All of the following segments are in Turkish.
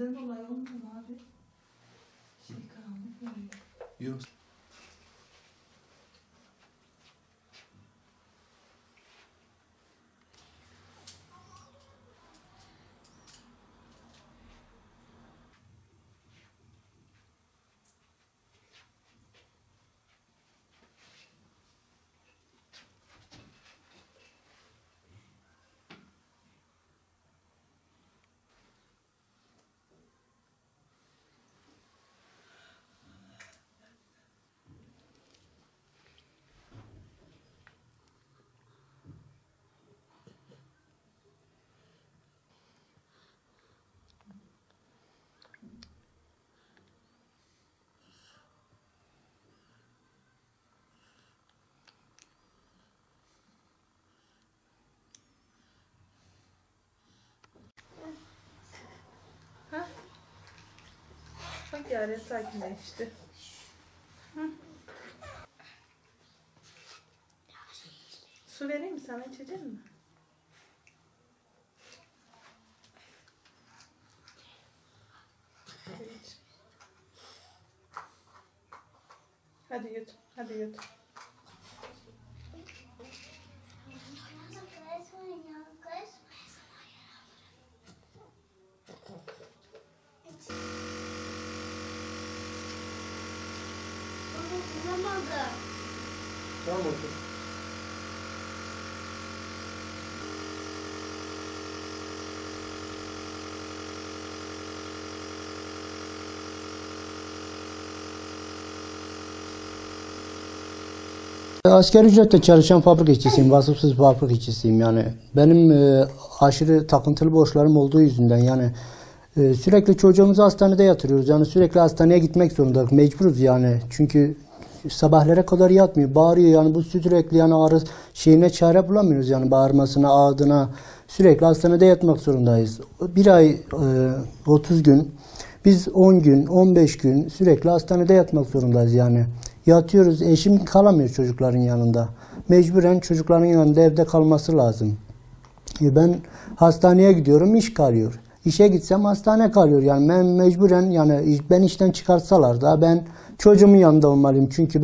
Sizden dolayı olmuyor mu abi? Şey karanlık mı? Yok. Bak Yaren sakinleşti. Hı. Su vereyim mi sana, içecek mi? Hadi yut, hadi yut. Tamam otur. Asgari ücretle çalışan fabrika işçisiyim, vasıfsız fabrika işçisiyim yani. Benim aşırı takıntılı borçlarım olduğu yüzünden yani sürekli çocuğumuzu hastanede yatırıyoruz. Yani sürekli hastaneye gitmek zorundayız, mecburuz yani. Çünkü sabahlara kadar yatmıyor, bağırıyor yani bu sürekli yani ağrı şeyine çare bulamıyoruz yani bağırmasına, ağrına. Sürekli hastanede yatmak zorundayız. Bir ay 30 gün, biz 10 gün, 15 gün sürekli hastanede yatmak zorundayız yani. Yatıyoruz, eşim kalamıyor çocukların yanında. Mecburen çocukların yanında evde kalması lazım. Ben hastaneye gidiyorum, iş kalıyor. İşe gitsem hastane kalıyor yani ben mecburen yani ben işten çıkarsalar da ben çocuğumun yanında olmalıyım. Çünkü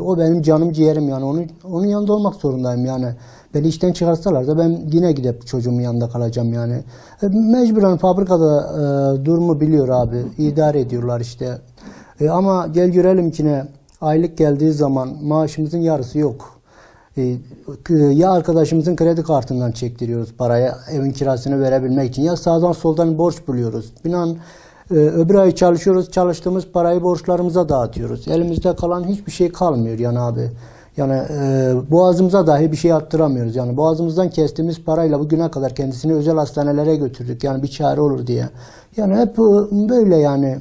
o benim canım ciğerim yani onun yanında olmak zorundayım yani. Beni işten çıkarsalar da ben yine gidip çocuğumun yanında kalacağım yani. Mecburen fabrikada durumu biliyor abi, idare ediyorlar işte. Ama gel görelim ki ne, aylık geldiği zaman maaşımızın yarısı yok. Ya arkadaşımızın kredi kartından çektiriyoruz parayı evin kirasını verebilmek için, ya sağdan soldan borç buluyoruz. Binaen öbür ay çalışıyoruz, çalıştığımız parayı borçlarımıza dağıtıyoruz. Elimizde kalan hiçbir şey kalmıyor yani abi. Yani boğazımıza dahi bir şey attıramıyoruz. Yani boğazımızdan kestiğimiz parayla bugüne kadar kendisini özel hastanelere götürdük. Yani bir çare olur diye. Yani hep böyle yani.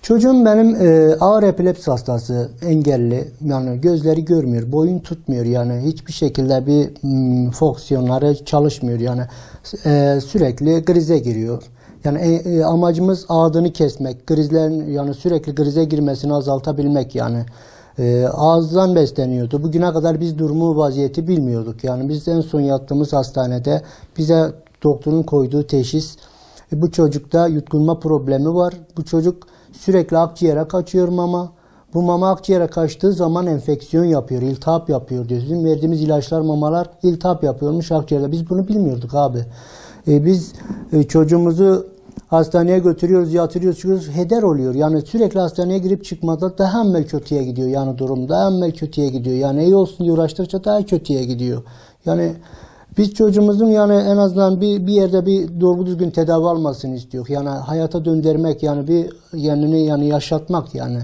Çocuğum benim ağır epilepsi hastası, engelli, yani gözleri görmüyor, boyun tutmuyor yani hiçbir şekilde bir fonksiyonları çalışmıyor yani sürekli krize giriyor. Yani amacımız ağzını kesmek, krizlerin yani sürekli krize girmesini azaltabilmek yani. Ağızdan besleniyordu. Bugüne kadar biz durumu, vaziyeti bilmiyorduk. Yani biz en son yattığımız hastanede bize doktorun koyduğu teşhis, bu çocukta yutkunma problemi var. Bu çocuk sürekli akciğere kaçıyor mama. Bu mama akciğere kaçtığı zaman enfeksiyon yapıyor, iltihap yapıyor diyor. Bizim verdiğimiz ilaçlar, mamalar iltihap yapıyormuş akciğerde. Biz bunu bilmiyorduk abi. Biz çocuğumuzu hastaneye götürüyoruz, yatırıyoruz, çıkıyoruz, heder oluyor. Yani sürekli hastaneye girip çıkmada daha hemen kötüye gidiyor yani durum. Daha hemen kötüye gidiyor. Yani iyi olsun diye uğraştıkça daha kötüye gidiyor. Yani biz çocuğumuzun yani en azından bir yerde bir doğru düzgün tedavi almasını istiyor. Yani hayata döndürmek yani bir kendini yani yaşatmak yani.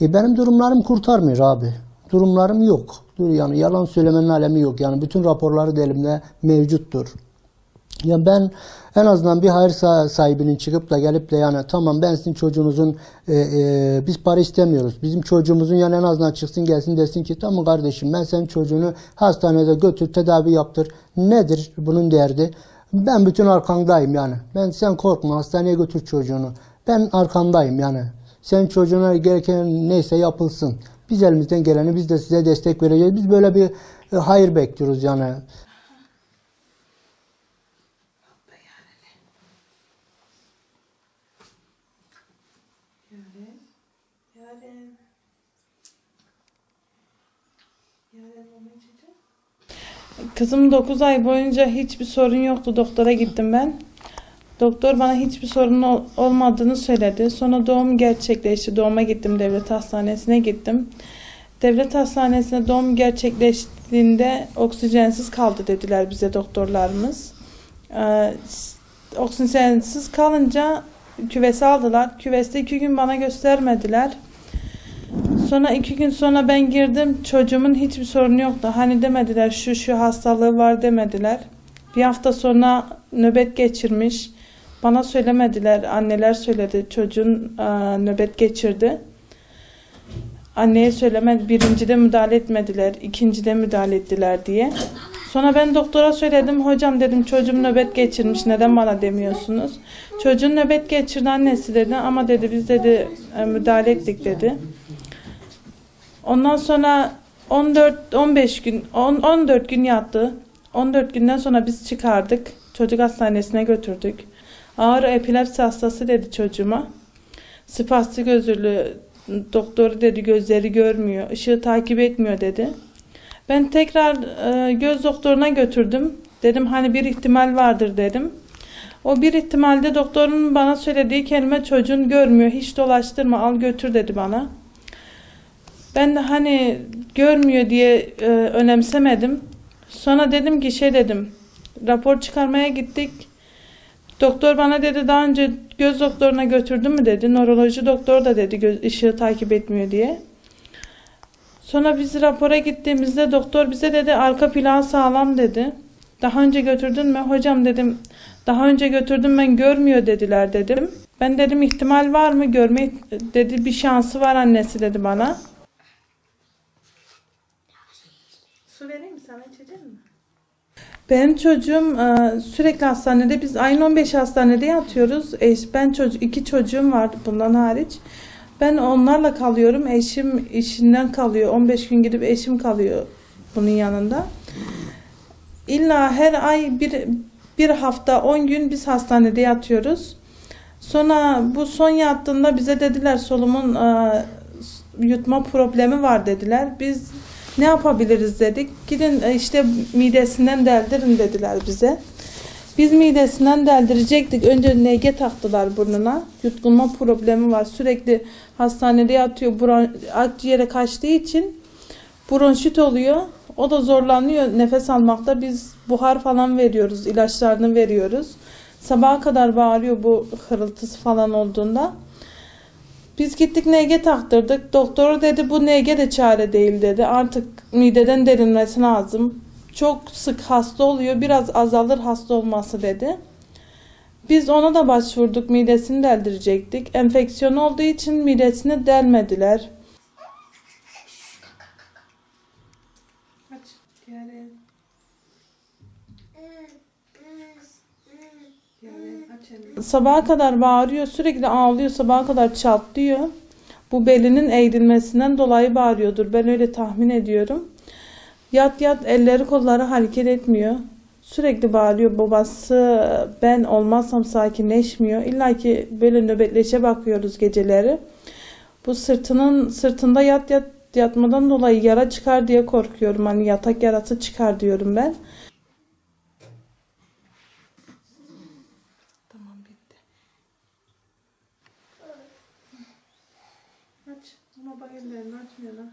Benim durumlarım kurtarmıyor abi. Durumlarım yok. Yani yalan söylemenin alemi yok. Yani bütün raporları da elimde mevcuttur. Ya ben en azından bir hayır sahibinin çıkıp da gelip de yani tamam ben sizin çocuğunuzun biz para istemiyoruz. Bizim çocuğumuzun yani en azından çıksın gelsin desin ki tamam kardeşim ben senin çocuğunu hastanede götür tedavi yaptır. Nedir bunun derdi? Ben bütün arkandayım yani. Sen korkma hastaneye götür çocuğunu. Ben arkandayım yani. Senin çocuğuna gereken neyse yapılsın. Biz elimizden geleni biz de size destek vereceğiz. Biz böyle bir hayır bekliyoruz yani. Yaren. Yaren. Yaren mama içeceğim. Kızım 9 ay boyunca hiçbir sorun yoktu. Doktora gittim ben. Doktor bana hiçbir sorun olmadığını söyledi. Sonra doğum gerçekleşti. Doğuma gittim, devlet hastanesine gittim. Devlet hastanesinde doğum gerçekleştiğinde oksijensiz kaldı dediler bize doktorlarımız. Oksijensiz kalınca küvese aldılar. Küveste 2 gün bana göstermediler. Sonra 2 gün sonra ben girdim. Çocuğumun hiçbir sorunu yoktu. Hani demediler şu hastalığı var demediler. Bir hafta sonra nöbet geçirmiş. Bana söylemediler. Anneler söyledi. Çocuğun nöbet geçirdi. Anneye söylemedi. Birincide müdahale etmediler. İkincide müdahale ettiler diye. Sonra ben doktora söyledim. Hocam dedim çocuğum nöbet geçirmiş. Neden bana demiyorsunuz? Çocuğun nöbet geçirdi annesi dedi. Ama dedi biz dedi müdahale ettik dedi. Ondan sonra 14 gün yattı. 14 günden sonra biz çıkardık. Çocuk hastanesine götürdük. Ağır epilepsi hastası dedi çocuğuma. Spastik özürlü, doktoru dedi gözleri görmüyor, ışığı takip etmiyor dedi. Ben tekrar göz doktoruna götürdüm. Dedim hani bir ihtimal vardır dedim. O bir ihtimalde doktorun bana söylediği kelime çocuğun görmüyor, hiç dolaştırma, al götür dedi bana. Ben de hani görmüyor diye önemsemedim. Sonra dedim ki dedim, rapor çıkarmaya gittik. Doktor bana dedi daha önce göz doktoruna götürdün mü dedi. Nöroloji doktor da dedi ışığı takip etmiyor diye. Sonra biz rapora gittiğimizde doktor bize dedi arka plan sağlam dedi. Daha önce götürdün mü? Hocam dedim daha önce götürdüm ben görmüyor dediler dedim. Ben dedim ihtimal var mı görme dedi bir şansı var annesi dedi bana. Su vereyim mi sana içecek misin? Benim çocuğum sürekli hastanede. Biz ayın 15 hastanede yatıyoruz. İki çocuğum var bundan hariç. Ben onlarla kalıyorum. Eşim işinden kalıyor. 15 gün gidip eşim kalıyor bunun yanında. İlla her ay bir hafta 10 gün biz hastanede yatıyoruz. Sonra bu son yattığında bize dediler solumun yutma problemi var dediler. Biz ne yapabiliriz dedik. Gidin işte midesinden deldirin dediler bize. Biz midesinden deldirecektik. Önce NG taktılar burnuna. Yutkunma problemi var. Sürekli hastanede yatıyor. Akciğere kaçtığı için bronşit oluyor. O da zorlanıyor nefes almakta. Biz buhar falan veriyoruz. İlaçlarını veriyoruz. Sabaha kadar bağırıyor bu hırıltısı falan olduğunda. Biz gittik NG taktırdık. Doktor dedi bu NG de çare değil dedi. Artık mideden derinmesi lazım. Çok sık hasta oluyor. Biraz azalır hasta olması dedi. Biz ona da başvurduk. Midesini deldirecektik. Enfeksiyon olduğu için midesini delmediler. Sabaha kadar bağırıyor. Sürekli ağlıyor. Sabaha kadar çatlıyor. Bu belinin eğrilmesinden dolayı bağırıyordur. Ben öyle tahmin ediyorum. Yat elleri kolları hareket etmiyor. Sürekli bağırıyor. Babası ben olmazsam sakinleşmiyor. İlla ki böyle nöbetleşe bakıyoruz geceleri. Bu sırtında yatmadan dolayı yara çıkar diye korkuyorum. Hani yatak yarası çıkar diyorum ben. Tamam bitti. Aç. Ama bak ellerini açmıyorlar.